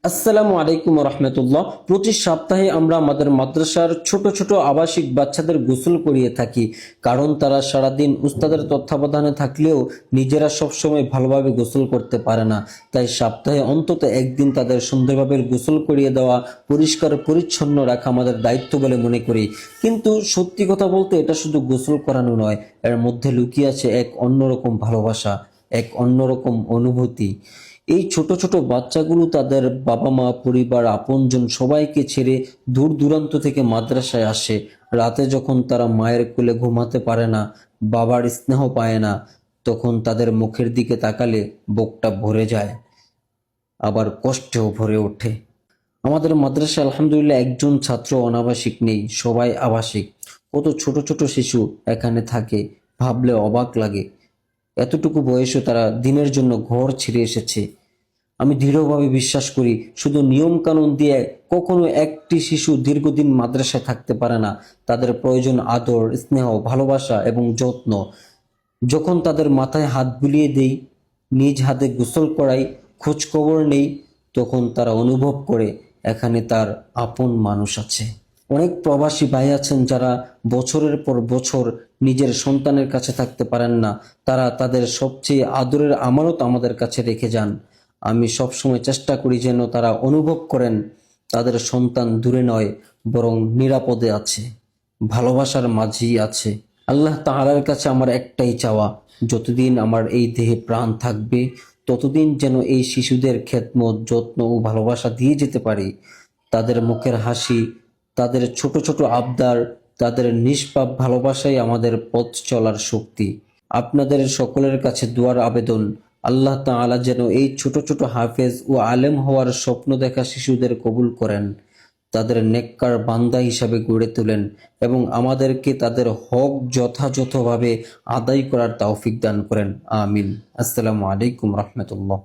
আসসালামু আলাইকুম রহমতুল্লাহ। প্রতি সপ্তাহে আমরা আমাদের মাদ্রাসার ছোট ছোট আবাসিক বাচ্চাদের গোসল করিয়ে থাকি, কারণ তারা সারাদিন উস্তাদের তত্ত্বাবধানে থাকলেও নিজেরা সবসময় ভালোভাবে গোসল করতে পারে না। তাই সপ্তাহে অন্তত একদিন তাদের সুন্দরভাবে গোসল করিয়ে দেওয়া, পরিষ্কার পরিচ্ছন্ন রাখা আমাদের দায়িত্ব বলে মনে করি। কিন্তু সত্যি কথা বলতে এটা শুধু গোসল করানো নয়, এর মধ্যে লুকিয়ে আছে এক অন্যরকম ভালোবাসা, এক অন্যরকম অনুভূতি। এই ছোট ছোট বাচ্চাগুলো তাদের বাবা মা, পরিবার, আপনজন সবাইকে ছেড়ে দূর দূরান্ত থেকে মাদ্রাসায় আসে। রাতে যখন তারা মায়ের কোলে ঘুমাতে পারে না, বাবার স্নেহ পায় না, তখন তাদের মুখের দিকে তাকালে বুকটা ভরে যায়, আবার কষ্টেও ভরে ওঠে। আমাদের মাদ্রাসায় আলহামদুলিল্লাহ একজন ছাত্র অনাবাসিক নেই, সবাই আবাসিক। কত ছোট ছোট শিশু এখানে থাকে, ভাবলে অবাক লাগে। এতটুকু বয়সে তারা দিনের জন্য ঘর ছেড়ে এসেছে। আমি দৃঢ়ভাবে বিশ্বাস করি, শুধু নিয়ম কানুন দিয়ে কখনো একটি শিশু দীর্ঘদিন মাদ্রাসায় থাকতে পারে না। তাদের প্রয়োজন আদর, স্নেহ, ভালোবাসা এবং যত্ন। যখন তাদের মাথায় হাত বুলিয়ে দেই, নিজ হাতে গোসল করাই, খোঁজ খবর নেই, তখন তারা অনুভব করে এখানে তার আপন মানুষ আছে। অনেক প্রবাসী ভাই আছেন যারা বছরের পর বছর নিজের সন্তানের কাছে থাকতে পারেন না। তারা তাদের সবচেয়ে আদরের আমানত আমাদের কাছে রেখে যান। আমি সবসময় চেষ্টা করি যেন তারা অনুভব করেন তাদের সন্তান দূরে নয়, বরং নিরাপদে আছে, ভালোবাসার মাঝেই আছে। আল্লাহ তাআলার কাছে আমার একটাই চাওয়া, যতদিন আমার এই দেহে প্রাণ থাকবে ততদিন যেন এই শিশুদের খেদমত, যত্ন ও ভালোবাসা দিয়ে যেতে পারি। তাদের মুখের হাসি, তাদের ছোট ছোট আবদার, তাদের নিষ্পাপ ভালোবাসাই আমাদের পথ চলার শক্তি। আপনাদের সকলের কাছে দুয়ার আবেদন, আল্লাহ তাআলা যেন এই ছোট ছোট হাফেজ ও আলেম হওয়ার স্বপ্ন দেখা শিশুদের কবুল করেন, তাদের নেককার বান্দা হিসাবে গড়ে তোলেন এবং আমাদেরকে তাদের হক যথাযথভাবে আদায় করার তৌফিক দান করেন। আমিন। আসসালামু আলাইকুম রহমতুল্লাহ।